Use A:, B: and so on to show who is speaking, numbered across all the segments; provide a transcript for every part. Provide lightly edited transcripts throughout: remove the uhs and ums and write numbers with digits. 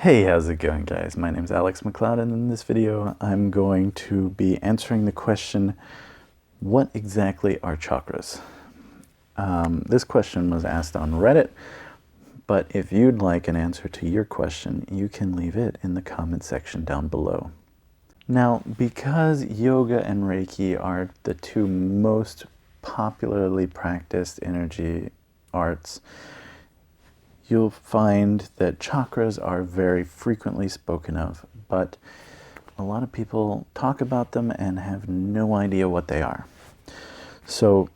A: Hey, how's it going, guys? My name is Alex McLeod, and in this video I'm going to be answering the question, what exactly are chakras? This question was asked on Reddit, but if you'd like an answer to your question, you can leave it in the comment section down below. Now, because yoga and Reiki are the two most popularly practiced energy arts, you'll find that chakras are very frequently spoken of, but a lot of people talk about them and have no idea what they are. So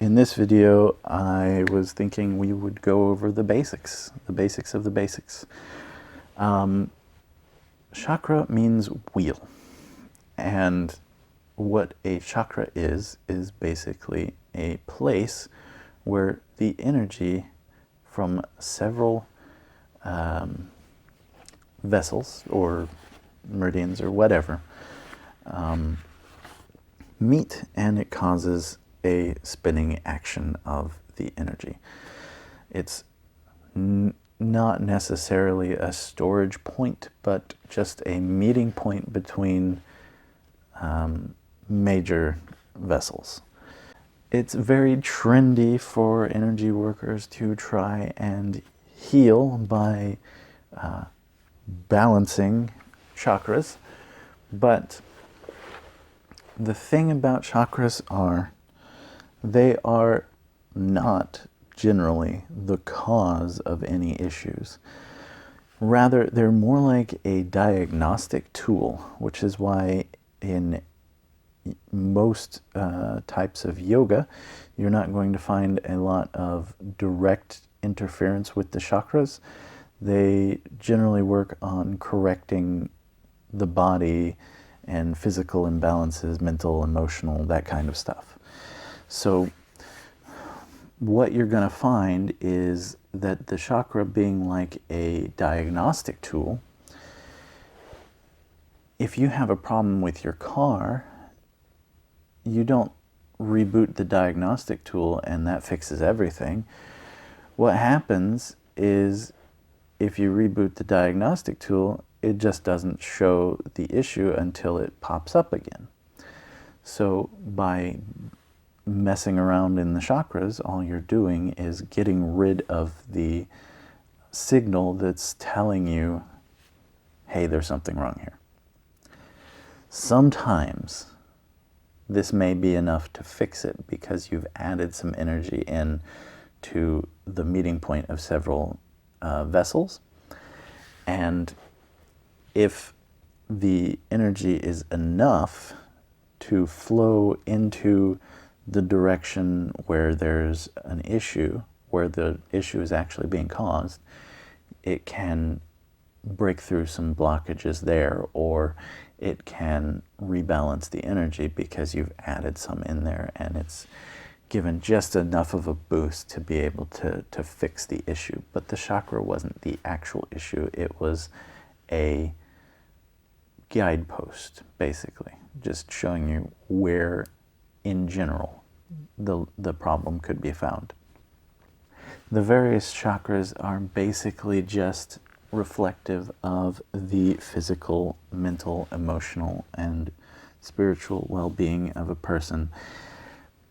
A: in this video, I was thinking we would go over the basics of the basics. Chakra means wheel, and what a chakra is basically a place where the energy from several vessels or meridians or whatever meet, and it causes a spinning action of the energy. It's not necessarily a storage point, but just a meeting point between major vessels. It's very trendy for energy workers to try and heal by balancing chakras, but the thing about chakras are they are not generally the cause of any issues. Rather, they're more like a diagnostic tool, which is why in most types of yoga, you're not going to find a lot of direct interference with the chakras. They generally work on correcting the body and physical imbalances, mental, emotional, that kind of stuff. So what you're going to find is that the chakra, being like a diagnostic tool, if you have a problem with your car, you don't reboot the diagnostic tool and that fixes everything. What happens is if you reboot the diagnostic tool, it just doesn't show the issue until it pops up again. So by messing around in the chakras, all you're doing is getting rid of the signal that's telling you, hey, there's something wrong here. Sometimes this may be enough to fix it because you've added some energy in to the meeting point of several vessels. And if the energy is enough to flow into the direction where there's an issue, where the issue is actually being caused, it can break through some blockages there, or it can rebalance the energy because you've added some in there and it's given just enough of a boost to be able to fix the issue. But the chakra wasn't the actual issue. It was a guidepost, basically, just showing you where in general the problem could be found. The various chakras are basically just reflective of the physical, mental, emotional, and spiritual well-being of a person,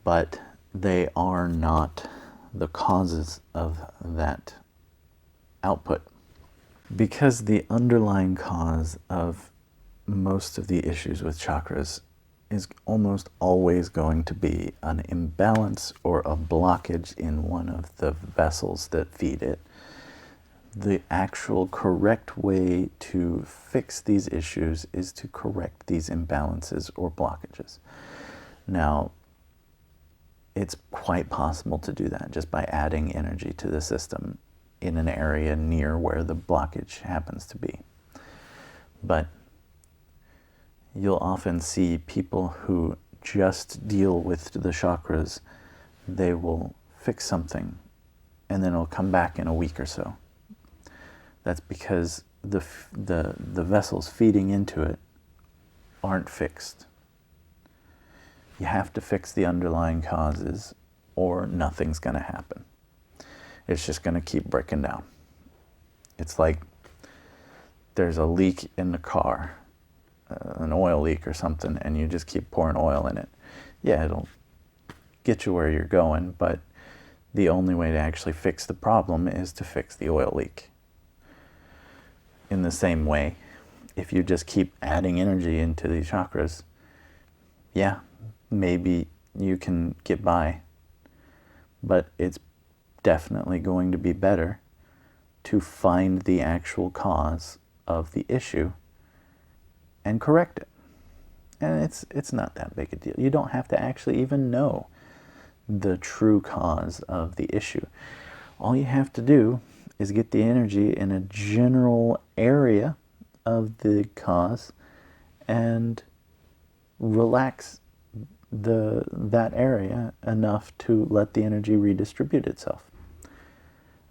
A: but they are not the causes of that output. Because the underlying cause of most of the issues with chakras is almost always going to be an imbalance or a blockage in one of the vessels that feed it. The actual correct way to fix these issues is to correct these imbalances or blockages. Now, it's quite possible to do that just by adding energy to the system in an area near where the blockage happens to be. But you'll often see people who just deal with the chakras. They will fix something and then it'll come back in a week or so. That's because the vessels feeding into it aren't fixed. You have to fix the underlying causes or nothing's going to happen. It's just going to keep breaking down. It's like there's a leak in the car, an oil leak or something, and you just keep pouring oil in it. Yeah, it'll get you where you're going, but the only way to actually fix the problem is to fix the oil leak. In the same way, if you just keep adding energy into the chakras, yeah, maybe you can get by, but it's definitely going to be better to find the actual cause of the issue and correct it. And it's not that big a deal. You don't have to actually even know the true cause of the issue. All you have to do is get the energy in a general area of the cause and relax that area enough to let the energy redistribute itself.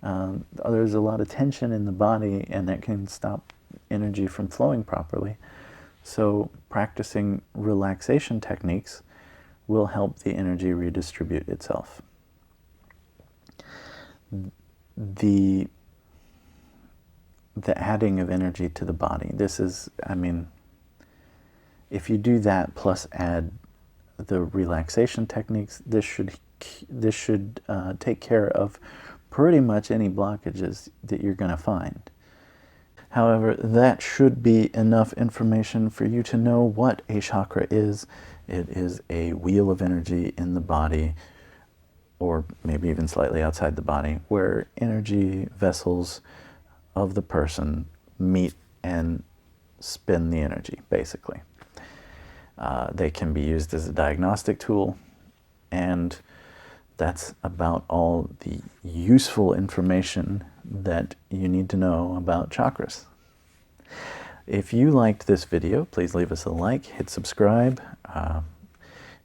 A: There's a lot of tension in the body, and that can stop energy from flowing properly. So practicing relaxation techniques will help the energy redistribute itself. The adding of energy to the body, this is, I mean, if you do that plus add the relaxation techniques, this should take care of pretty much any blockages that you're going to find. However, that should be enough information for you to know what a chakra is. It is a wheel of energy in the body, or maybe even slightly outside the body, where energy vessels of the person meet and spin the energy, basically. They can be used as a diagnostic tool, and that's about all the useful information that you need to know about chakras. If you liked this video, please leave us a like, hit subscribe,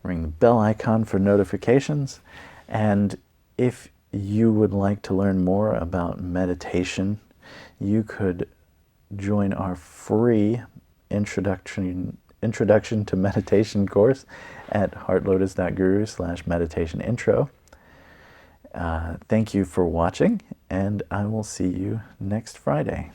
A: ring the bell icon for notifications, and if you would like to learn more about meditation, you could join our free Introduction to Meditation course at heartlotus.guru/meditation intro. Thank you for watching, and I will see you next Friday.